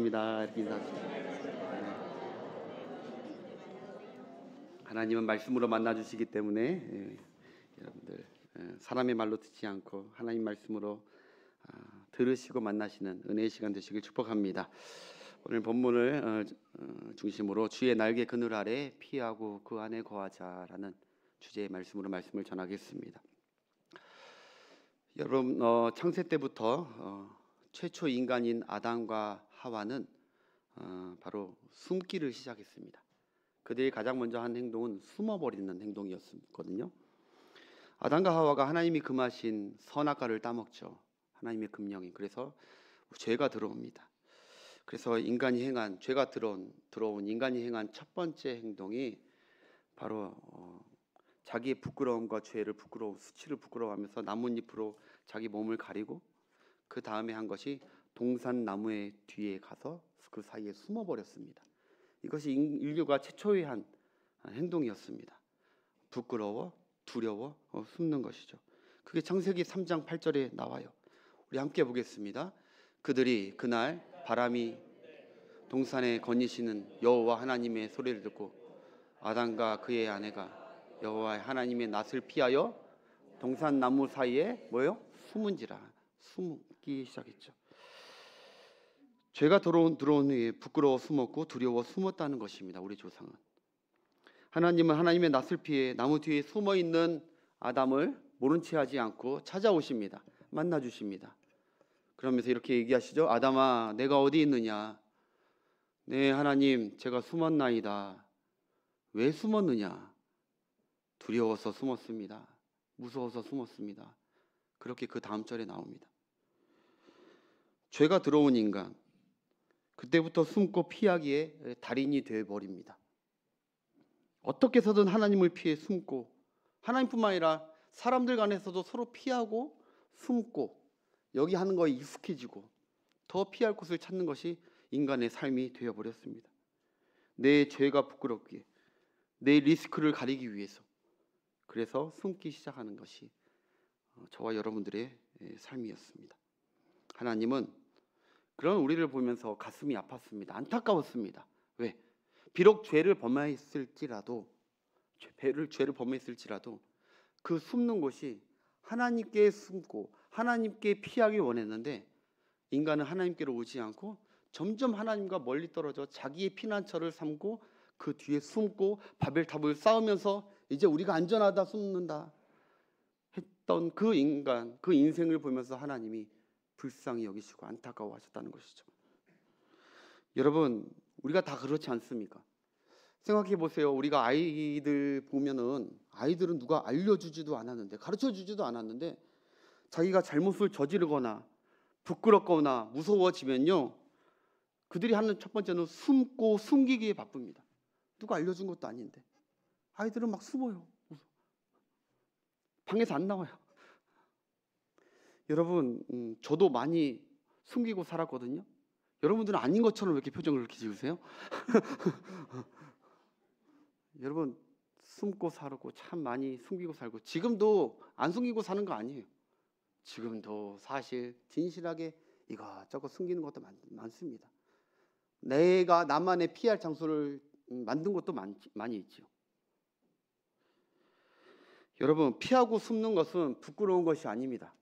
반갑습니다. 이렇게 인사합시다. 하나님은 말씀으로 만나주시기 때문에 여러분들 사람의 말로 듣지 않고 하나님 말씀으로 들으시고 만나시는 은혜의 시간 되시길 축복합니다. 오늘 본문을 중심으로 주의 날개 그늘 아래 피하고 그 안에 거하자라는 주제의 말씀으로 말씀을 전하겠습니다. 여러분 창세 때부터 최초 인간인 아담과 하와는 바로 숨기를 시작했습니다. 그들이 가장 먼저 한 행동은 숨어버리는 행동이었거든요. 아담과 하와가 하나님이 금하신 선악과를 따먹죠. 하나님의 금령이. 그래서 죄가 들어옵니다. 그래서 인간이 행한 죄가 들어온 인간이 행한 첫 번째 행동이 바로 자기의 부끄러움과 죄를 수치를 부끄러워하면서 나뭇잎으로 자기 몸을 가리고 그 다음에 한 것이 동산나무의 뒤에 가서 그 사이에 숨어버렸습니다. 이것이 인류가 최초의 한 행동이었습니다. 부끄러워, 두려워 숨는 것이죠. 그게 창세기 3장 8절에 나와요. 우리 함께 보겠습니다. 그들이 그날 바람이 동산에 거니시는 여호와 하나님의 소리를 듣고 아담과 그의 아내가 여호와 하나님의 낯을 피하여 동산나무 사이에 숨은지라. 숨기 시작했죠. 죄가 들어온 후에 부끄러워 숨었고 두려워 숨었다는 것입니다. 우리 조상은. 하나님은 하나님의 낯을 피해 나무 뒤에 숨어있는 아담을 모른 채 하지 않고 찾아오십니다. 만나주십니다. 그러면서 이렇게 얘기하시죠. 아담아, 내가 어디 있느냐? 네, 하나님, 제가 숨었나이다. 왜 숨었느냐? 두려워서 숨었습니다. 무서워서 숨었습니다. 그렇게 그 다음 절에 나옵니다. 죄가 들어온 인간, 그때부터 숨고 피하기에 달인이 되어버립니다. 어떻게 해서든 하나님을 피해 숨고, 하나님뿐만 아니라 사람들 간에서도 서로 피하고 숨고 여기 하는 거에 익숙해지고 더 피할 곳을 찾는 것이 인간의 삶이 되어버렸습니다. 내 죄가 부끄럽기에, 내 리스크를 가리기 위해서, 그래서 숨기 시작하는 것이 저와 여러분들의 삶이었습니다. 하나님은 그런 우리를 보면서 가슴이 아팠습니다. 안타까웠습니다. 왜? 비록 죄를 범했을지라도 그 숨는 곳이 하나님께 숨고 하나님께 피하기 원했는데 인간은 하나님께로 오지 않고 점점 하나님과 멀리 떨어져 자기의 피난처를 삼고 그 뒤에 숨고 바벨탑을 쌓으면서 이제 우리가 안전하다 숨는다 했던 그 인간, 그 인생을 보면서 하나님이 불쌍히 여기시고 안타까워하셨다는 것이죠. 여러분, 우리가 다 그렇지 않습니까? 생각해 보세요. 우리가 아이들 보면은 아이들은 누가 알려주지도 않았는데, 가르쳐주지도 않았는데 자기가 잘못을 저지르거나 부끄럽거나 무서워지면요, 그들이 하는 첫 번째는 숨고 숨기기에 바쁩니다. 누가 알려준 것도 아닌데 아이들은 막 숨어요. 방에서 안 나와요. 여러분, 저도 많이 숨기고 살았거든요. 여러분들은 아닌 것처럼 왜 이렇게 표정을 그렇게 지으세요? 여러분, 숨고 살고 참 많이 숨기고 살고, 지금도 안 숨기고 사는 거 아니에요. 지금도 사실 진실하게 이것저것 숨기는 것도 많습니다. 내가 나만의 피할 장소를 만든 것도 많이 있죠. 여러분, 피하고 숨는 것은 부끄러운 것이 아닙니다.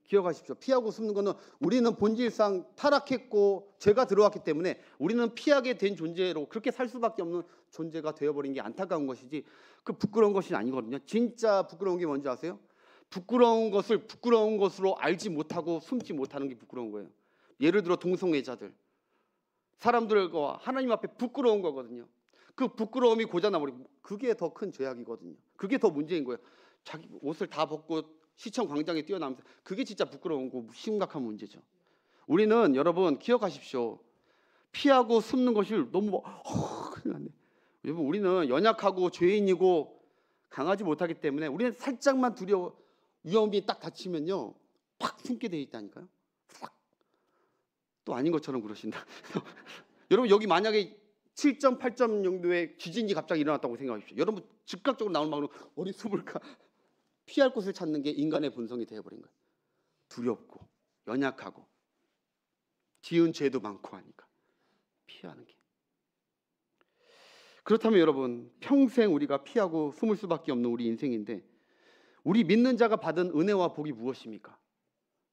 기억하십시오. 피하고 숨는 것은 우리는 본질상 타락했고 죄가 들어왔기 때문에 우리는 피하게 된 존재로 그렇게 살 수밖에 없는 존재가 되어버린 게 안타까운 것이지, 그 부끄러운 것이 아니거든요. 진짜 부끄러운 게 뭔지 아세요? 부끄러운 것을 부끄러운 것으로 알지 못하고 숨지 못하는 게 부끄러운 거예요. 예를 들어 동성애자들, 사람들과 하나님 앞에 부끄러운 거거든요. 그 부끄러움이 고장나버리고, 그게 더 큰 죄악이거든요. 그게 더 문제인 거예요. 자기 옷을 다 벗고 시청 광장에 뛰어나면서, 그게 진짜 부끄러운 거 심각한 문제죠. 우리는 여러분 기억하십시오. 피하고 숨는 것이 너무 큰일 났네. 여러분, 우리는 연약하고 죄인이고 강하지 못하기 때문에 우리는 살짝만 위험이 딱 닥치면요 팍 숨게 돼 있다니까요. 또 아닌 것처럼 그러신다. 여러분, 여기 만약에 7점, 8점 정도의 지진이 갑자기 일어났다고 생각하십시오. 여러분 즉각적으로 나오는 방법은 어디 숨을까? 피할 곳을 찾는 게 인간의 본성이 되어버린 거예요. 두렵고 연약하고. 지은 죄도 많고 하니까 피하는 게. 그렇다면 여러분, 평생 우리가 피하고 숨을 수밖에 없는 우리 인생인데, 우리 믿는 자가 받은 은혜와 복이 무엇입니까?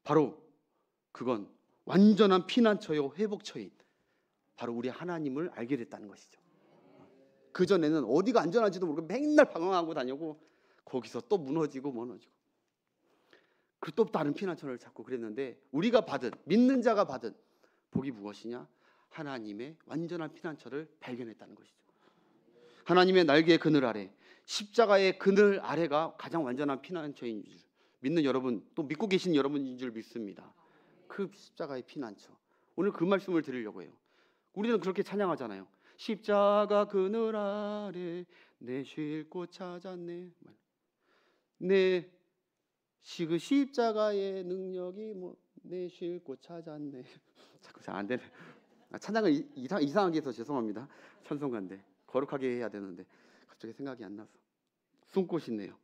바로 그건 완전한 피난처요 회복처인 바로 우리 하나님을 알게 됐다는 것이죠. 그전에는 어디가 안전한지도 모르고 맨날 방황하고 다니고 거기서 또 무너지고 그리고 또 다른 피난처를 찾고 그랬는데, 우리가 받은, 믿는 자가 받은 복이 무엇이냐? 하나님의 완전한 피난처를 발견했다는 것이죠. 하나님의 날개의 그늘 아래, 십자가의 그늘 아래가 가장 완전한 피난처인 줄 믿는 여러분, 또 믿고 계신 여러분인 줄 믿습니다. 그 십자가의 피난처, 오늘 그 말씀을 드리려고 해요. 우리는 그렇게 찬양하잖아요. 십자가 그늘 아래 내 쉴 곳 찾았네. 내 그 십자가의 능력이 내 쉴 곳 찾았네. 자꾸 잘 안 되네. 찬양을 이상하게 해서 죄송합니다. 찬송가인데 거룩하게 해야 되는데 갑자기 생각이 안 나서 숨꽃이 있네요.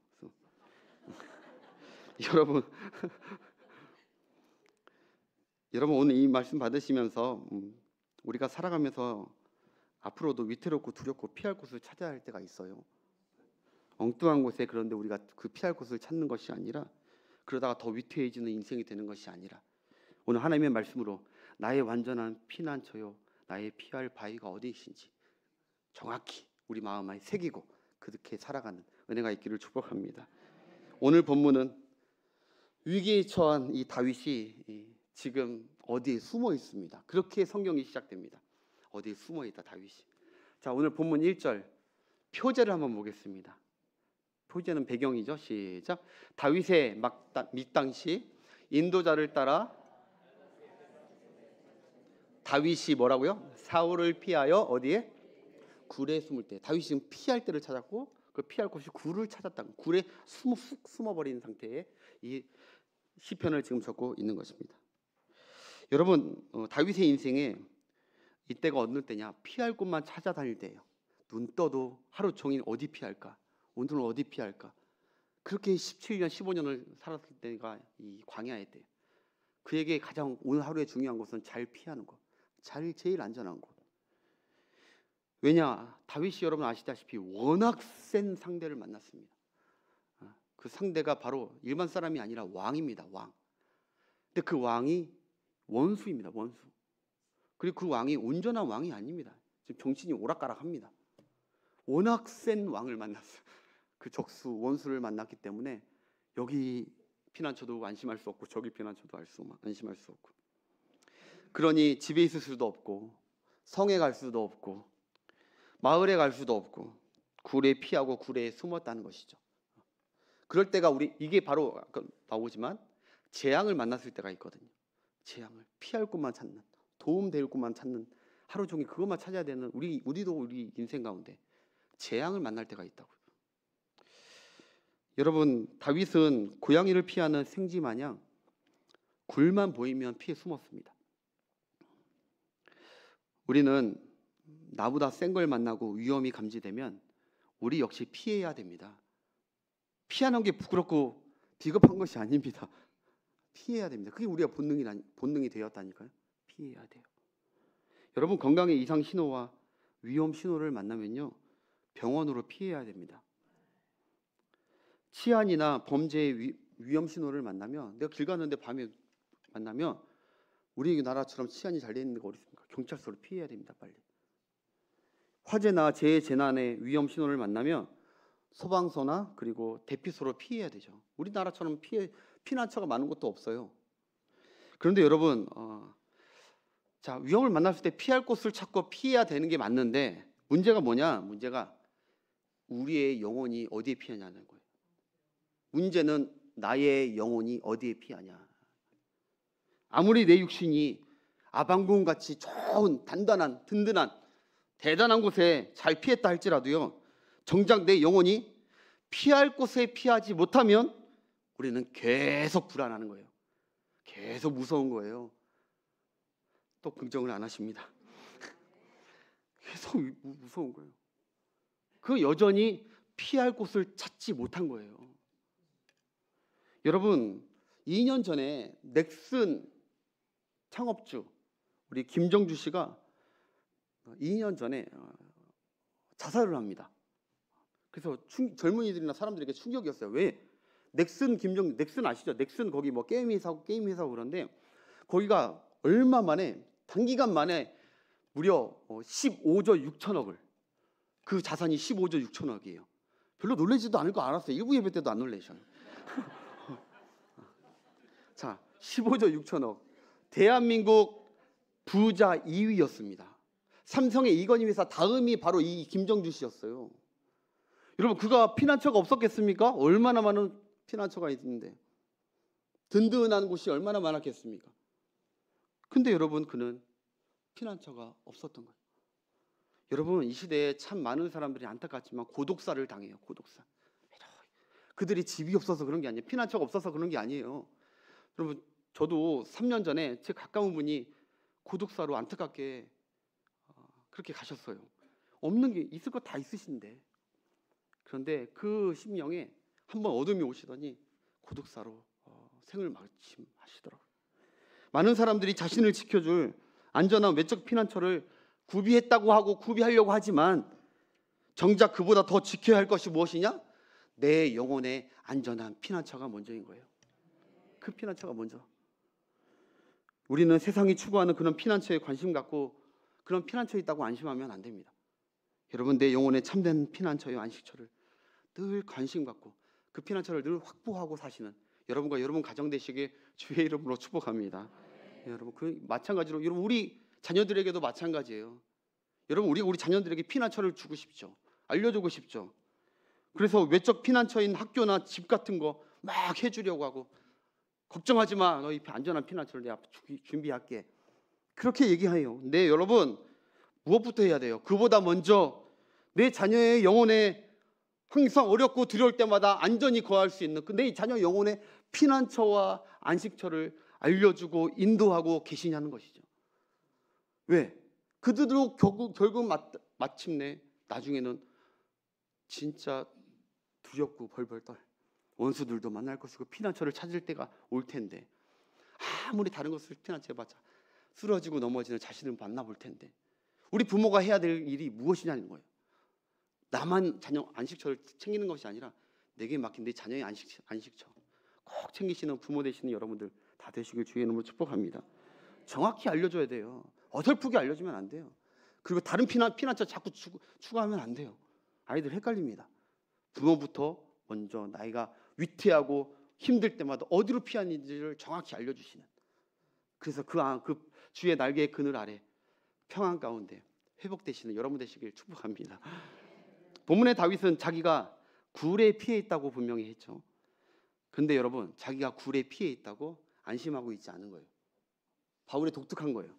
여러분 오늘 이 말씀 받으시면서 우리가 살아가면서 앞으로도 위태롭고 두렵고 피할 곳을 찾아야 할 때가 있어요. 엉뚱한 곳에, 그런데 우리가 그 피할 곳을 찾는 것이 아니라, 그러다가 더 위태해지는 인생이 되는 것이 아니라, 오늘 하나님의 말씀으로 나의 완전한 피난처요, 나의 피할 바위가 어디이신지 정확히 우리 마음에 새기고 그렇게 살아가는 은혜가 있기를 축복합니다. 오늘 본문은 위기에 처한 이 다윗이 지금 어디에 숨어 있습니다. 그렇게 성경이 시작됩니다. 어디에 숨어 있다 다윗이. 자, 오늘 본문 1절 표제를 한번 보겠습니다. 표제는 배경이죠. 시작. 다윗의 밑당시 인도자를 따라 다윗이 뭐라고요? 사울을 피하여 어디에? 굴에 숨을 때. 다윗이 지금 피할 때를 찾았고, 그 피할 곳이 굴을 찾았다. 굴에 쑥 숨어버린 상태에 이 시편을 지금 적고 있는 것입니다. 여러분, 다윗의 인생에 이때가 어느 때냐? 피할 곳만 찾아다닐 때예요. 눈 떠도 하루 종일 어디 피할까? 오늘은 어디 피할까? 그렇게 17년, 15년을 살았을 때가 이 광야의 때. 그에게 가장 오늘 하루에 중요한 것은 잘 피하는 것, 제일 안전한 곳. 왜냐? 다윗이 여러분 아시다시피 워낙 센 상대를 만났습니다. 그 상대가 바로 일반 사람이 아니라 왕입니다. 왕. 근데 그 왕이 원수입니다. 원수. 그리고 그 왕이 온전한 왕이 아닙니다. 지금 정신이 오락가락합니다. 워낙 센 왕을 만났어요. 그 적수 원수를 만났기 때문에 여기 피난처도 안심할 수 없고 저기 피난처도 안심할 수 없고, 그러니 집에 있을 수도 없고 성에 갈 수도 없고 마을에 갈 수도 없고 굴에 피하고 굴에 숨었다는 것이죠. 그럴 때가 이게 바로 아까 나오지만 재앙을 만났을 때가 있거든요. 재앙을 피할 곳만 찾는, 도움될 곳만 찾는, 하루 종일 그것만 찾아야 되는 우리도 우리 인생 가운데 재앙을 만날 때가 있다고요. 여러분, 다윗은 고양이를 피하는 생쥐 마냥 굴만 보이면 피해 숨었습니다. 우리는 나보다 센 걸 만나고 위험이 감지되면 우리 역시 피해야 됩니다. 피하는 게 부끄럽고 비겁한 것이 아닙니다. 피해야 됩니다. 그게 우리가 본능이 되었다니까요. 피해야 돼요. 여러분, 건강의 이상 신호와 위험 신호를 만나면요, 병원으로 피해야 됩니다. 치안이나 범죄의 위험 신호를 만나면, 내가 길 가는데 밤에 만나면, 우리 나라처럼 치안이 잘 돼 있는 데가 어디 있습니까? 경찰서로 피해야 됩니다. 빨리. 화재나 재난의 위험 신호를 만나면 소방서나 그리고 대피소로 피해야 되죠. 우리나라처럼 피난처가 많은 곳도 없어요. 그런데 여러분, 자, 위험을 만났을 때 피할 곳을 찾고 피해야 되는 게 맞는데, 문제가 뭐냐? 문제가 우리의 영혼이 어디에 피하냐는 거예요. 문제는 나의 영혼이 어디에 피하냐. 아무리 내 육신이 아방궁같이 좋은 단단한 든든한 대단한 곳에 잘 피했다 할지라도요, 정작 내 영혼이 피할 곳에 피하지 못하면 우리는 계속 불안하는 거예요. 계속 무서운 거예요. 또 긍정을 안 하십니다. 계속 무서운 거예요. 그 여전히 피할 곳을 찾지 못한 거예요. 여러분, 2년 전에 넥슨 창업주 우리 김정주 씨가 2년 전에 자살을 합니다. 그래서 젊은이들이나 사람들에게 충격이었어요. 왜? 넥슨 아시죠? 넥슨 거기 뭐 게임 회사고 그런데 거기가 얼마 만에 단기간 만에 무려 15조 6천억을 그 자산이 15조 6천억이에요. 별로 놀라지도 않을 거 알았어요. 일부 예배 때도 안 놀라셔요. 자, 15조 6천억. 대한민국 부자 2위였습니다. 삼성의 이건희 회사 다음이 바로 이 김정주 씨였어요. 여러분, 그가 피난처가 없었겠습니까? 얼마나 많은 피난처가 있는데 든든한 곳이 얼마나 많았겠습니까? 근데 여러분, 그는 피난처가 없었던 거예요. 여러분, 이 시대에 참 많은 사람들이 안타깝지만 고독사를 당해요. 고독사. 그들이 집이 없어서 그런 게 아니에요. 피난처가 없어서 그런 게 아니에요. 여러분, 저도 3년 전에 제 가까운 분이 고독사로 안타깝게 그렇게 가셨어요. 없는 게 있을 거 다 있으신데, 그런데 그 심령에 한번 어둠이 오시더니 고독사로 생을 마침하시더라고요. 많은 사람들이 자신을 지켜줄 안전한 외적 피난처를 구비했다고 하고 구비하려고 하지만 정작 그보다 더 지켜야 할 것이 무엇이냐? 내 영혼의 안전한 피난처가 먼저인 거예요. 그 피난처가 먼저. 우리는 세상이 추구하는 그런 피난처에 관심 갖고 그런 피난처에 있다고 안심하면 안 됩니다. 여러분, 내 영혼의 참된 피난처의 안식처를 늘 관심 갖고 그 피난처를 늘 확보하고 사시는 여러분과 여러분 가정 되시길 주의 이름으로 축복합니다. 여러분, 그 마찬가지로 여러분 우리 자녀들에게도 마찬가지예요. 여러분, 우리 자녀들에게 피난처를 주고 싶죠. 알려주고 싶죠. 그래서 외적 피난처인 학교나 집 같은 거 막 해주려고 하고, 걱정하지 마, 너희 안전한 피난처를 내가 준비할게, 그렇게 얘기해요. 네, 여러분, 무엇부터 해야 돼요? 그보다 먼저 내 자녀의 영혼에 항상 어렵고 두려울 때마다 안전히 거할 수 있는 내 자녀 영혼의 피난처와 안식처를 알려주고 인도하고 계시냐는 것이죠. 왜? 그들도 결국 마침내 나중에는 진짜 두렵고 벌벌 떨 원수들도 만날 것이고 피난처를 찾을 때가 올 텐데, 아무리 다른 것을 피난처해봤자 쓰러지고 넘어지는 자신을 만나볼 텐데, 우리 부모가 해야 될 일이 무엇이냐는 거예요. 나만 자녀 안식처를 챙기는 것이 아니라 내게 맡긴 내 자녀의 안식처 꼭 챙기시는 부모 되시는 여러분들 다 되시길 주의 이름으로 축복합니다. 정확히 알려줘야 돼요. 어설프게 알려주면 안 돼요. 그리고 다른 피난처 자꾸 추가하면 안 돼요. 아이들 헷갈립니다. 부모부터 먼저 나이가 위태하고 힘들 때마다 어디로 피하는지를 정확히 알려주시는, 그래서 그 주의 날개의 그늘 아래 평안 가운데 회복되시는 여러분 되시길 축복합니다. 본문의 다윗은 자기가 굴에 피해 있다고 분명히 했죠. 근데 여러분, 자기가 굴에 피해 있다고 안심하고 있지 않은 거예요. 바울이 독특한 거예요.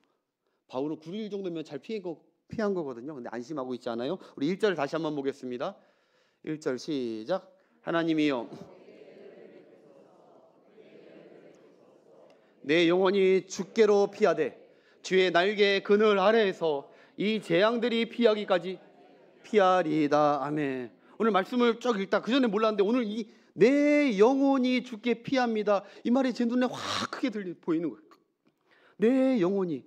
바울은 9일 정도면 잘 피한 거거든요. 근데 안심하고 있지 않아요. 우리 1절 다시 한번 보겠습니다. 1절 시작. 하나님이여, 내 영혼이 주께로 피하되 주의 날개 그늘 아래에서 이 재앙들이 피하기까지 피하리이다. 아멘. 오늘 말씀을 쭉 읽다 그 전에 몰랐는데 오늘 이 내 영혼이 주께 피합니다, 이 말이 제 눈에 확 크게 보이는 거예요. 내 영혼이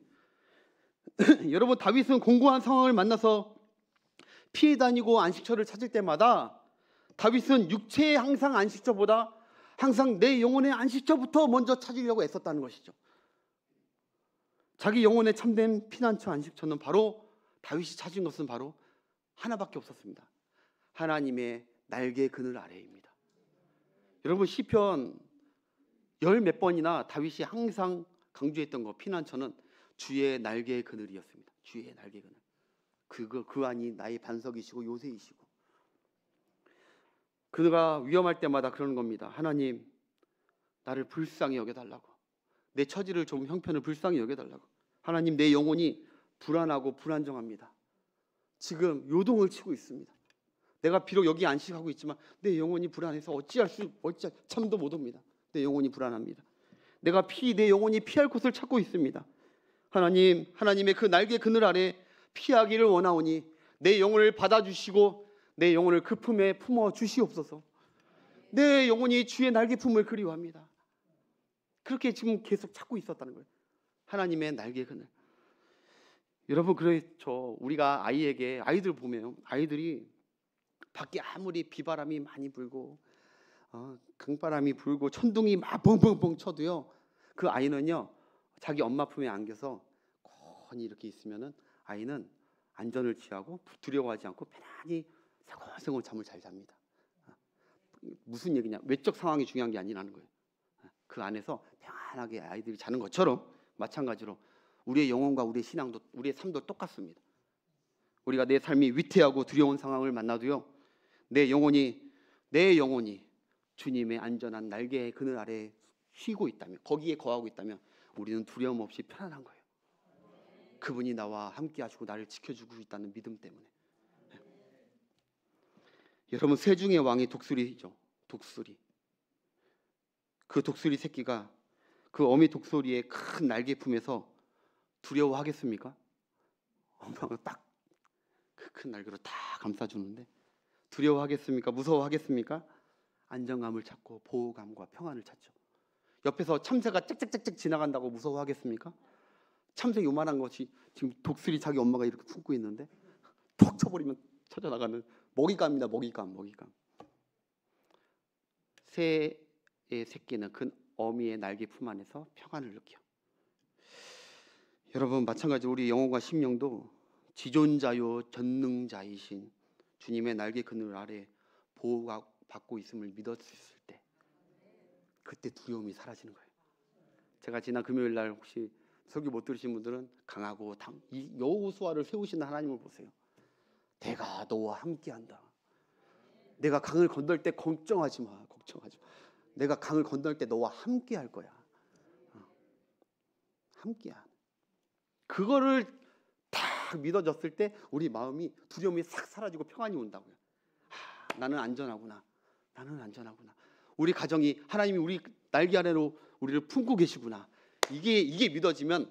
여러분, 다윗은 공고한 상황을 만나서 피해 다니고 안식처를 찾을 때마다 다윗은 육체의 항상 안식처보다 항상 내 영혼의 안식처부터 먼저 찾으려고 애썼다는 것이죠. 자기 영혼의 참된 피난처 안식처는 바로 다윗이 찾은 것은 바로 하나밖에 없었습니다. 하나님의 날개 그늘 아래입니다. 여러분, 시편 열 몇 번이나 다윗이 항상 강조했던 거, 피난처는 주의 날개의 그늘이었습니다. 주의 날개 그늘. 그 안이 나의 반석이시고 요새이시고, 그가 위험할 때마다 그러는 겁니다. 하나님, 나를 불쌍히 여겨달라고, 내 처지를 좀 형편을 불쌍히 여겨달라고. 하나님, 내 영혼이 불안하고 불안정합니다. 지금 요동을 치고 있습니다. 내가 비록 여기 안식하고 있지만 내 영혼이 불안해서 어찌할 참도 못 옵니다. 내 영혼이 불안합니다. 내 영혼이 피할 곳을 찾고 있습니다. 하나님, 하나님의 그 날개 그늘 아래 피하기를 원하오니 내 영혼을 받아주시고 내 영혼을 그 품에 품어 주시옵소서. 내 영혼이 주의 날개 품을 그리워합니다. 그렇게 지금 계속 찾고 있었다는 거예요. 하나님의 날개 그늘. 여러분 그렇죠. 우리가 아이들 보면 아이들이 밖에 아무리 비바람이 많이 불고 강바람이 불고 천둥이 막 뻥뻥뻥 쳐도요, 그 아이는요 자기 엄마 품에 안겨서 곤히 이렇게 있으면은 아이는 안전을 취하고 두려워하지 않고 편안히 새곤새곤 잠을 잘 잡니다. 무슨 얘기냐? 외적 상황이 중요한 게 아니라는 거예요. 그 안에서 평안하게 아이들이 자는 것처럼 마찬가지로 우리의 영혼과 우리의 신앙도, 우리의 삶도 똑같습니다. 우리가 내 삶이 위태하고 두려운 상황을 만나도요, 내 영혼이 주님의 안전한 날개의 그늘 아래에 쉬고 있다면, 거기에 거하고 있다면 우리는 두려움 없이 편안한 거예요. 그분이 나와 함께 하시고 나를 지켜주고 있다는 믿음 때문에. 여러분, 새 중의 왕이 독수리죠. 독수리. 그 독수리 새끼가 그 어미 독수리의 큰 날개 품에서 두려워하겠습니까? 엄마가 딱 그 큰 날개로 다 감싸주는데 두려워하겠습니까? 무서워하겠습니까? 안정감을 찾고 보호감과 평안을 찾죠. 옆에서 참새가 짹짹짹짹 지나간다고 무서워하겠습니까? 참새 요만한 것이 지금 독수리 자기 엄마가 이렇게 품고 있는데 톡 쳐버리면 쳐져나가는 먹잇감입니다. 먹잇감. 새의 새끼는 큰 어미의 날개 품 안에서 평안을 느껴. 여러분, 마찬가지로 우리 영혼과 심령도 지존자요 전능자이신 주님의 날개 그늘 아래 보호가 받고 있음을 믿었을 때, 그때 두려움이 사라지는 거예요. 제가 지난 금요일 날 혹시 설교 못 들으신 분들은 강하고 이 여호수아를 세우시는 하나님을 보세요. 내가 너와 함께한다. 내가 강을 건널 때 걱정하지 마. 내가 강을 건널 때 너와 함께할 거야. 함께야. 그거를 딱 믿어졌을 때 우리 마음이 두려움이 싹 사라지고 평안이 온다고요. 나는 안전하구나. 우리 가정이 하나님이 우리 날개 아래로 우리를 품고 계시구나. 이게 믿어지면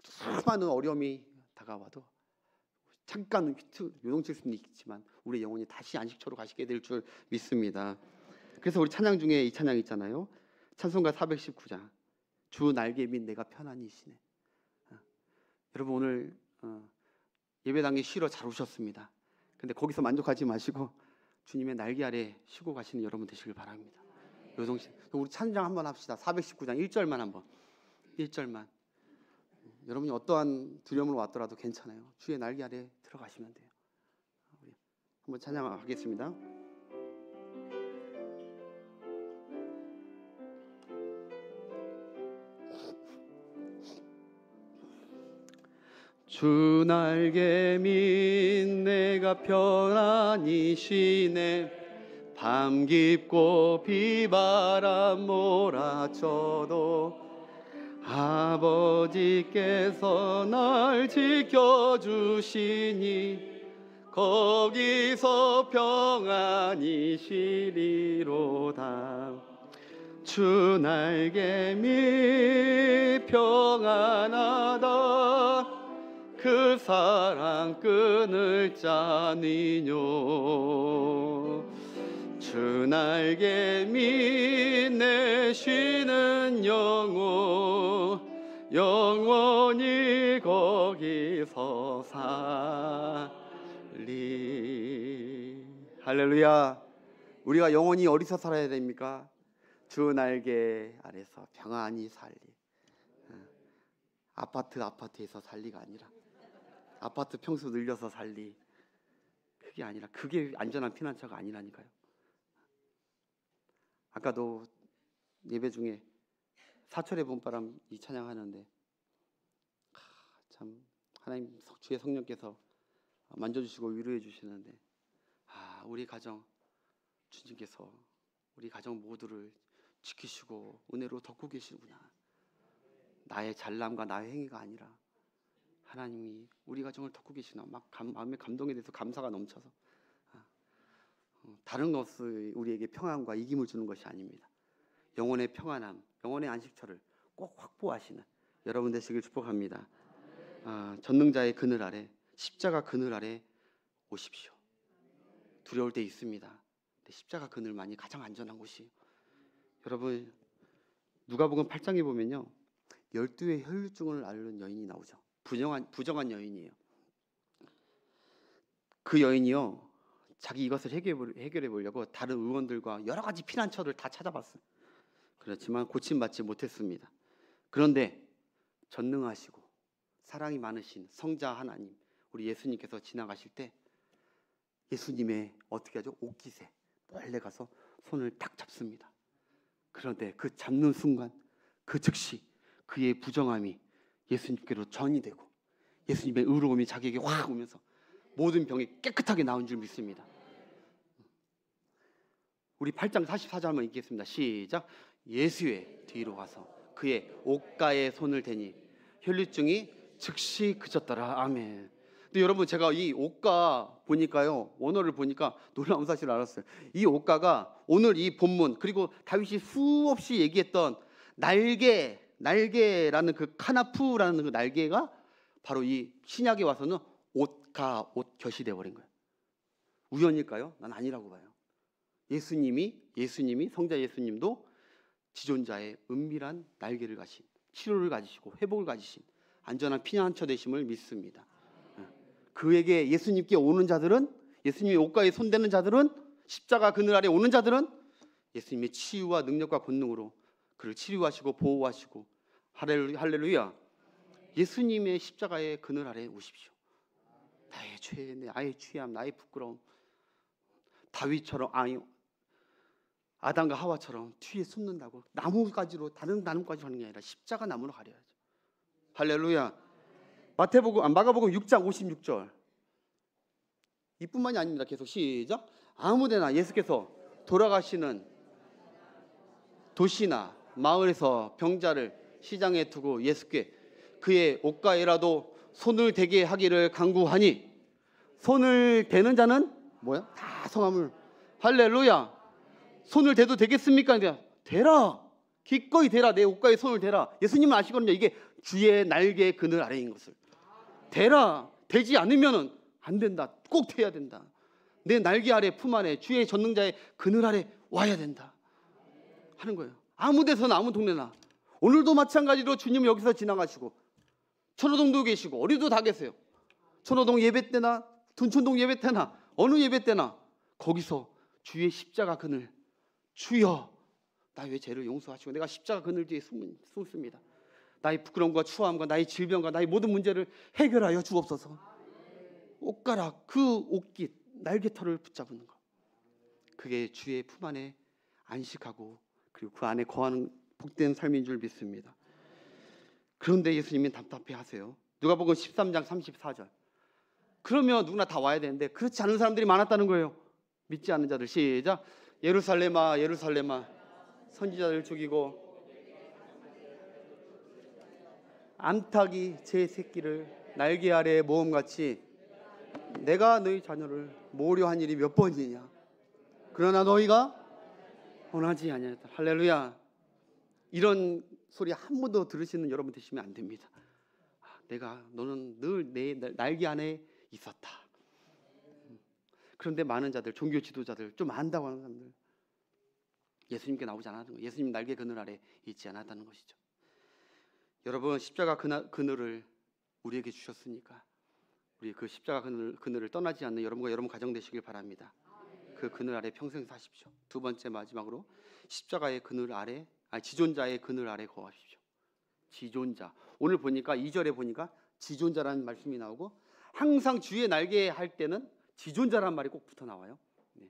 수많은 어려움이 다가와도 잠깐 요동칠 수는 있지만 우리 영혼이 다시 안식처로 가시게 될 줄 믿습니다. 그래서 우리 찬양 중에 이 찬양 있잖아요. 찬송가 419장. 주 날개 및 내가 편안히 쉬네. 여러분, 오늘 예배당에 쉬러 잘 오셨습니다. 근데 거기서 만족하지 마시고 주님의 날개 아래 쉬고 가시는 여러분 되시길 바랍니다. 요동신. 우리 찬양 한번 합시다. 419장 1절만 한번. 1절만. 여러분이 어떠한 두려움으로 왔더라도 괜찮아요. 주의 날개 아래 들어가시면 돼요. 우리 한번 찬양하겠습니다. 주 날개 밑 내가 편안히 쉬네. 밤 깊고 비바람 몰아쳐도 아버지께서 날 지켜주시니 거기서 평안히 쉬리로다. 주 날개 밑 평안하다. 그 사랑 끈을 짜니뇨. 주 날개 밑 내 쉬는 영원히 거기서 살리. 할렐루야. 우리가 영원히 어디서 살아야 됩니까? 주 날개 아래서 평안히 살리. 아파트에서 살리가 아니라 아파트 평수 늘려서 살리. 그게 아니라, 그게 안전한 피난처가 아니라니까요. 아까도 예배 중에 사철의 봄바람 이 찬양하는데 참 하나님 주의 성령께서 만져주시고 위로해 주시는데, 우리 가정 주님께서 우리 가정 모두를 지키시고 은혜로 덮고 계시구나. 나의 잘남과 나의 행위가 아니라 하나님이 우리 가정을 덮고 계시나. 막 마음의 감동에 대해서 감사가 넘쳐서 다른 것이 우리에게 평안과 이김을 주는 것이 아닙니다. 영혼의 평안함, 영혼의 안식처를 꼭 확보하시는 여러분 되시길 축복합니다. 전능자의 그늘 아래, 십자가 그늘 아래 오십시오. 두려울 때 있습니다. 근데 십자가 그늘만이 가장 안전한 곳이에요. 여러분, 누가복음 8장에 보면요, 12의 혈류증을 앓는 여인이 나오죠. 부정한 여인이에요. 그 여인이요, 자기 이것을 해결해 보려고 다른 의원들과 여러 가지 피난처를 다 찾아봤어요. 그렇지만 고침받지 못했습니다. 그런데 전능하시고 사랑이 많으신 성자 하나님, 우리 예수님께서 지나가실 때 예수님의 어떻게 하죠? 옷깃에 몰래 가서 손을 딱 잡습니다. 그런데 그 잡는 순간 그 즉시 그의 부정함이 예수님께로 전이 되고 예수님의 의로움이 자기에게 확 오면서 모든 병이 깨끗하게 나온 줄 믿습니다. 우리 8장 44절 한번 읽겠습니다. 시작. 예수의 뒤로 가서 그의 옷가에 손을 대니 혈류증이 즉시 그쳤더라. 아멘. 근데 여러분, 제가 이 옷가 보니까요, 원어를 보니까 놀라운 사실을 알았어요. 이 옷가가 오늘 이 본문, 그리고 다윗이 수없이 얘기했던 날개라는 그 카나프라는 그 날개가 바로 이 신약에 와서는 옷곁이 되어버린 거예요. 우연일까요? 난 아니라고 봐요. 예수님이 성자 예수님도 지존자의 은밀한 날개를 가신, 치료를 가지시고 회복을 가지신 안전한 피난처 되심을 믿습니다. 그에게 예수님께 오는 자들은, 예수님의 옷가에 손대는 자들은, 십자가 그늘 아래 오는 자들은 예수님의 치유와 능력과 권능으로 그를 치료하시고 보호하시고, 할렐루야. 예수님의 십자가의 그늘 아래 오십시오. 나의 죄, 나의 취함, 나의 부끄러움, 다윗처럼, 아담과 하와처럼 뒤에 숨는다고 나무가지로, 다른 나뭇가지로 하는 게 아니라 십자가 나무로 가려야죠. 할렐루야. 마가복음 6장 56절. 이뿐만이 아닙니다. 계속 시작. 아무데나 예수께서 돌아가시는 도시나 마을에서 병자를 시장에 두고 예수께 그의 옷가에라도 손을 대게 하기를 간구하니, 손을 대는 자는 뭐야? 다 성함을. 할렐루야. 손을 대도 되겠습니까? 대라. 기꺼이 대라. 내 옷가에 손을 대라. 예수님은 아시거든요. 이게 주의 날개 그늘 아래인 것을. 대라. 되지 않으면은 안 된다. 꼭 대야 된다. 내 날개 아래, 품 안에, 주의 전능자의 그늘 아래 와야 된다 하는 거예요. 아무 데서나, 아무 동네나. 오늘도 마찬가지로 주님 여기서 지나가시고, 천호동도 계시고, 어디도 다 계세요. 천호동 예배 때나 둔촌동 예배 때나 어느 예배 때나 거기서 주의 십자가 그늘, 주여 나의 죄를 용서하시고 내가 십자가 그늘 뒤에 숨습니다. 나의 부끄러움과 추함과 나의 질병과 나의 모든 문제를 해결하여 주옵소서. 옷가락, 그 옷깃, 날개털을 붙잡는 것, 그게 주의 품 안에 안식하고 그리고 그 안에 거하는 복된 삶인 줄 믿습니다. 그런데 예수님이 답답해하세요. 누가복음 13장 34절. 그러면 누구나 다 와야 되는데 그렇지 않은 사람들이 많았다는 거예요. 믿지 않는 자들. 시작. 예루살렘아 예루살렘아 선지자들 죽이고 암탉이 제 새끼를 날개 아래에 모음같이 내가 너희 자녀를 모으려한 일이 몇 번이냐. 그러나 너희가 원하지 아니하였다. 할렐루야. 이런 소리 한 번도 들으시는 여러분 되시면 안 됩니다. 너는 늘 내 날개 안에 있었다. 그런데 많은 자들, 종교 지도자들, 좀 안다고 하는 사람들, 예수님께 나오지 않았던 거예요. 예수님 날개 그늘 아래 있지 않았다는 것이죠. 여러분, 십자가 그늘을 우리에게 주셨으니까 우리 그 십자가 그늘을 떠나지 않는 여러분과 여러분 가정 되시길 바랍니다. 그 그늘 아래 평생 사십시오. 두 번째, 마지막으로 십자가의 그늘 아래, 지존자의 그늘 아래 거하십시오. 지존자. 오늘 보니까 2절에 보니까 지존자라는 말씀이 나오고, 항상 주의 날개 할 때는 지존자라는 말이 꼭 붙어 나와요. 네.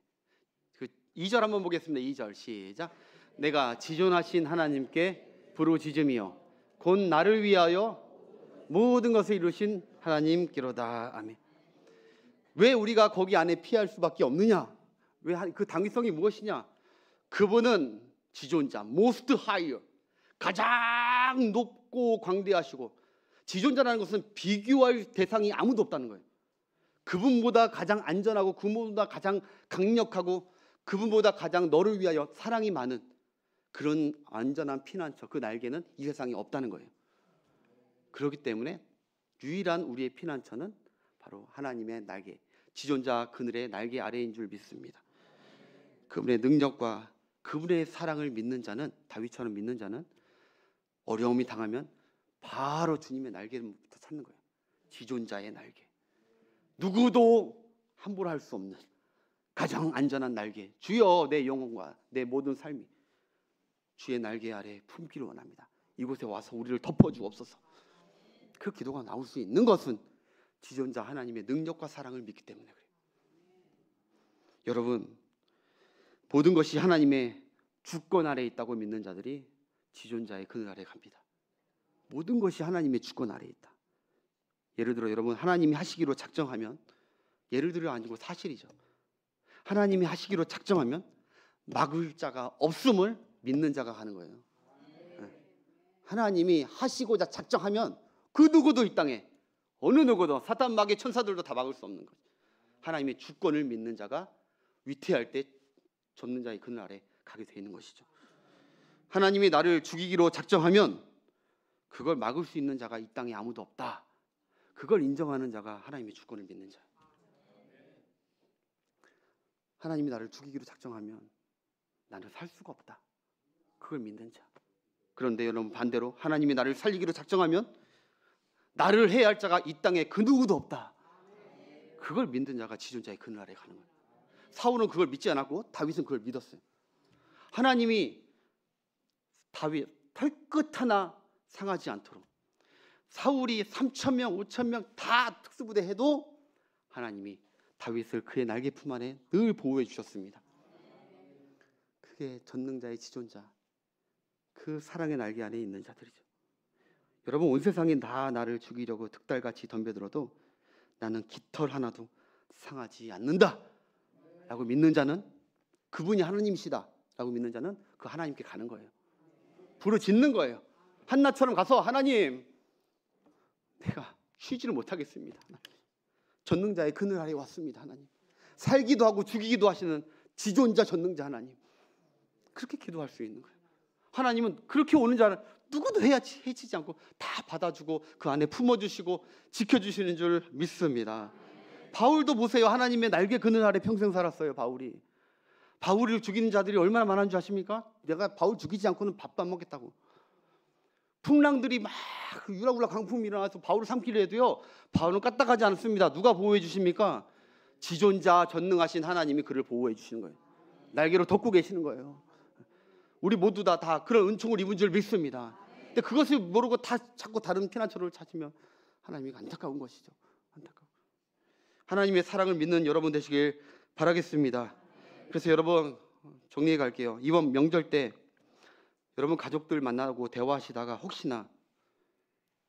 그 2절 한번 보겠습니다. 2절 시작. 내가 지존하신 하나님께 부르짖으며 곧 나를 위하여 모든 것을 이루신 하나님께로다. 아멘. 왜 우리가 거기 안에 피할 수밖에 없느냐? 왜 그 당위성이 무엇이냐? 그분은 지존자, most higher, 가장 높고 광대하시고, 지존자라는 것은 비교할 대상이 아무도 없다는 거예요. 그분보다 가장 안전하고, 그분보다 가장 강력하고, 그분보다 가장 너를 위하여 사랑이 많은 그런 안전한 피난처, 그 날개는 이 세상에 없다는 거예요. 그렇기 때문에 유일한 우리의 피난처는 바로 하나님의 날개, 지존자 그늘의 날개 아래인 줄 믿습니다. 그분의 능력과 그분의 사랑을 믿는 자는, 다윗처럼 믿는 자는 어려움이 당하면 바로 주님의 날개부터 찾는 거예요. 지존자의 날개. 누구도 함부로 할 수 없는 가장 안전한 날개. 주여, 내 영혼과 내 모든 삶이 주의 날개 아래 품기를 원합니다. 이곳에 와서 우리를 덮어주옵소서. 그 기도가 나올 수 있는 것은 지존자 하나님의 능력과 사랑을 믿기 때문에 그래요. 여러분, 모든 것이 하나님의 주권 아래에 있다고 믿는 자들이 지존자의 그늘 아래 갑니다. 모든 것이 하나님의 주권 아래에 있다. 예를 들어 여러분, 하나님이 하시기로 작정하면, 예를 들어 아니고 사실이죠. 하나님이 하시기로 작정하면 막을 자가 없음을 믿는 자가 하는 거예요. 하나님이 하시고자 작정하면 그 누구도 이 땅에 어느 누구도 사탄 마귀 천사들도 다 막을 수 없는 거죠. 하나님의 주권을 믿는 자가 위태할 때 젖는 자의 그늘 아래 가게 되어 있는 것이죠. 하나님이 나를 죽이기로 작정하면 그걸 막을 수 있는 자가 이 땅에 아무도 없다. 그걸 인정하는 자가 하나님의 주권을 믿는 자예요. 하나님이 나를 죽이기로 작정하면 나는 살 수가 없다. 그걸 믿는 자. 그런데 여러분, 반대로 하나님이 나를 살리기로 작정하면 나를 해야 할 자가 이 땅에 그 누구도 없다. 그걸 믿는 자가 지존자의 그늘 아래 가는 거예요. 사울은 그걸 믿지 않았고 다윗은 그걸 믿었어요. 하나님이 다윗 털끝 하나 상하지 않도록, 사울이 3,000명 5,000명 다 특수부대 해도 하나님이 다윗을 그의 날개 품 안에 늘 보호해 주셨습니다. 그게 전능자의 지존자, 그 사랑의 날개 안에 있는 자들이죠. 여러분, 온 세상이 다 나를 죽이려고 득달같이 덤벼들어도 나는 깃털 하나도 상하지 않는다 라고 믿는 자는, 그분이 하나님이시다 라고 믿는 자는 그 하나님께 가는 거예요. 부르짖는 거예요. 한나처럼 가서, 하나님, 내가 쉬지를 못하겠습니다. 전능자의 그늘 아래 왔습니다. 하나님, 살기도 하고 죽이기도 하시는 지존자 전능자 하나님, 그렇게 기도할 수 있는 거예요. 하나님은 그렇게 오는 자를 누구도 해치지 않고 다 받아주고 그 안에 품어주시고 지켜주시는 줄 믿습니다. 바울도 보세요. 하나님의 날개 그늘 아래 평생 살았어요. 바울을 죽이는 자들이 얼마나 많은 줄 아십니까? 내가 바울 죽이지 않고는 밥도 안 먹겠다고. 풍랑들이 막 유라굴라 강풍이 일어나서 바울을 삼키려 해도요, 바울은 까딱하지 않습니다. 누가 보호해 주십니까? 지존자 전능하신 하나님이 그를 보호해 주시는 거예요. 날개로 덮고 계시는 거예요. 우리 모두 다 그런 은총을 입은 줄 믿습니다. 근데 그것을 모르고 다 자꾸 다른 피난처를 찾으면 하나님이 안타까운 것이죠. 안타까워. 하나님의 사랑을 믿는 여러분 되시길 바라겠습니다. 그래서 여러분, 정리해 갈게요. 이번 명절 때 여러분 가족들 만나고 대화하시다가 혹시나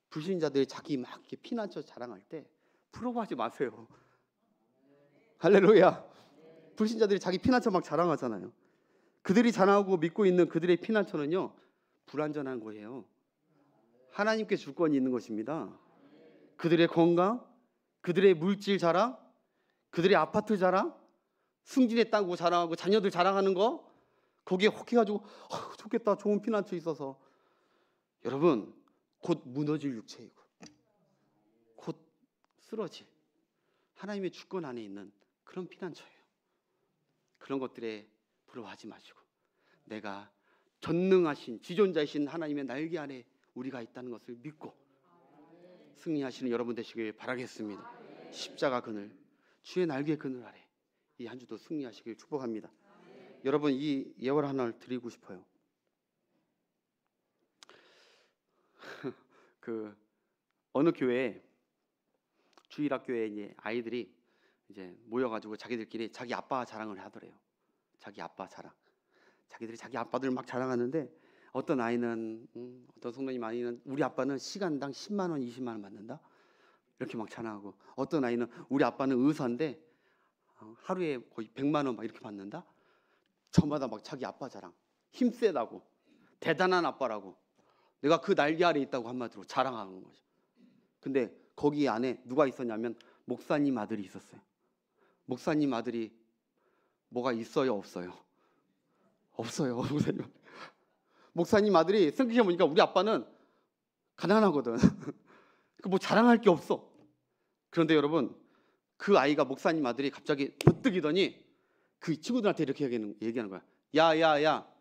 불신자들이 자기 막 이렇게 피난처 자랑할 때 부러워하지 마세요. 할렐루야. 불신자들이 자기 피난처 막 자랑하잖아요. 그들이 자랑하고 믿고 있는 그들의 피난처는요, 불완전한 거예요. 하나님께 주권이 있는 것입니다. 그들의 건강, 그들의 물질 자랑, 그들의 아파트 자랑, 승진했다고 자랑하고 자녀들 자랑하는 거, 거기에 혹해가지고 좋겠다, 좋은 피난처 있어서. 여러분, 곧 무너질 육체이고 곧 쓰러질 하나님의 주권 안에 있는 그런 피난처예요. 그런 것들에 부러워하지 마시고 내가 전능하신 지존자이신 하나님의 날개 안에 우리가 있다는 것을 믿고 승리하시는 여러분 되시길 바라겠습니다. 십자가 그늘, 주의 날개 그늘 아래 이 한 주도 승리하시길 축복합니다. 여러분, 이 예언 하나를 드리고 싶어요. 그 어느 교회에, 주일학교에 이제 아이들이 이제 모여가지고 자기들끼리 자기 아빠 자랑을 하더래요. 자기 아빠 자랑. 자기들이 자기 아빠들 막 자랑하는데, 어떤 아이는 어떤 성도님 아이는 우리 아빠는 시간당 10만 원, 20만 원 받는다 이렇게 막 자랑하고, 어떤 아이는 우리 아빠는 의사인데 하루에 거의 100만 원 막 이렇게 받는다. 저마다 막 자기 아빠 자랑, 힘세다고, 대단한 아빠라고, 내가 그 날개 아래 있다고 한마디로 자랑하는 거죠. 근데 거기 안에 누가 있었냐면 목사님 아들이 있었어요. 목사님 아들이 뭐가 있어요, 없어요? 없어요. 목사님 아들이 생각해 보니까 우리 아빠는 가난하거든. 뭐 자랑할 게 없어. 그런데 여러분, 그 아이가, 목사님 아들이 갑자기 버뜩이더니 그 친구들한테 이렇게 얘기하는 거야. 야야야,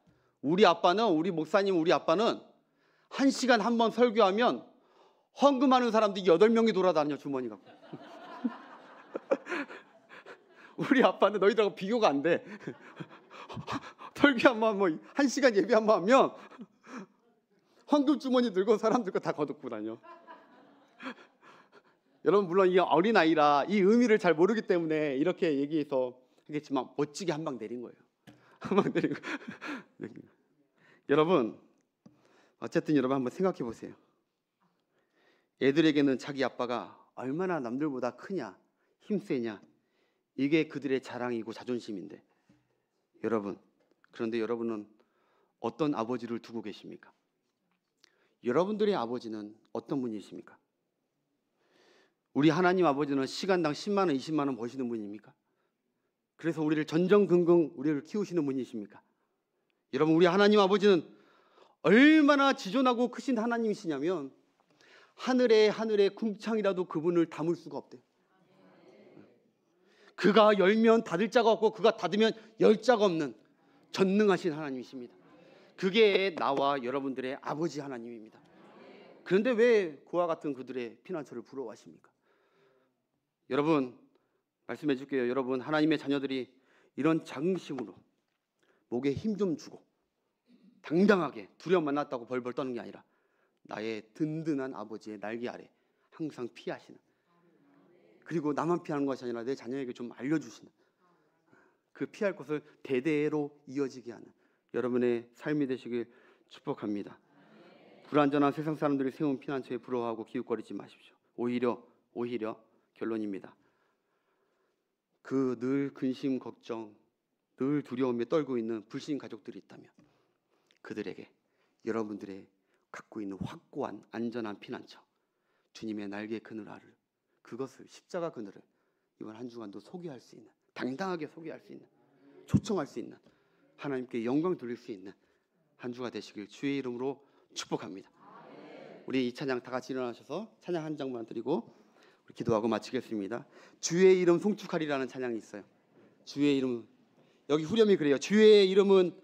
우리 목사님 우리 아빠는 1시간 한 번 설교하면 헌금하는 사람들이 8명이 돌아다녀 주머니 갖고. 우리 아빠는 너희들하고 비교가 안 돼. 설교 한번 뭐 1시간 예배 한번 하면 헌금 주머니 들고 사람들 거 다 거두고 다녀. 여러분 물론 이 어린아이라 이 의미를 잘 모르기 때문에 이렇게 얘기해서 하겠지만 멋지게 한 방 내린 거예요. 한 방 내린 거. 여러분 어쨌든 여러분 한번 생각해 보세요. 애들에게는 자기 아빠가 얼마나 남들보다 크냐, 힘세냐, 이게 그들의 자랑이고 자존심인데, 여러분, 그런데 여러분은 어떤 아버지를 두고 계십니까? 여러분들의 아버지는 어떤 분이십니까? 우리 하나님 아버지는 시간당 10만 원, 20만 원 버시는 분입니까? 그래서 우리를 전전긍긍 우리를 키우시는 분이십니까? 여러분, 우리 하나님 아버지는 얼마나 지존하고 크신 하나님이시냐면 하늘에 궁창이라도 그분을 담을 수가 없대요. 그가 열면 닫을 자가 없고 그가 닫으면 열 자가 없는 전능하신 하나님이십니다. 그게 나와 여러분들의 아버지 하나님입니다. 그런데 왜 그와 같은 그들의 피난처를 부러워하십니까? 여러분 말씀해 줄게요. 여러분 하나님의 자녀들이 이런 자긍심으로 목에 힘 좀 주고 당당하게 두려움 만났다고 벌벌 떠는 게 아니라 나의 든든한 아버지의 날개 아래 항상 피하시는, 그리고 나만 피하는 것이 아니라 내 자녀에게 좀 알려주시는, 그 피할 것을 대대로 이어지게 하는 여러분의 삶이 되시길 축복합니다. 불완전한 세상 사람들이 세운 피난처에 부러워하고 기웃거리지 마십시오. 오히려 결론입니다. 그 늘 근심 걱정, 늘 두려움에 떨고 있는 불신 가족들이 있다면 그들에게 여러분들의 갖고 있는 확고한 안전한 피난처, 주님의 날개 그늘 아를, 그것을 십자가 그늘을 이번 한 주간도 소개할 수 있는, 당당하게 소개할 수 있는, 초청할 수 있는, 하나님께 영광 돌릴 수 있는 한 주가 되시길 주의 이름으로 축복합니다. 우리 이 찬양 다 같이 일어나셔서 찬양 한 장만 드리고 우리 기도하고 마치겠습니다. 주의 이름 송축하리라는 찬양이 있어요. 주의 이름, 여기 후렴이 그래요. 주의 이름은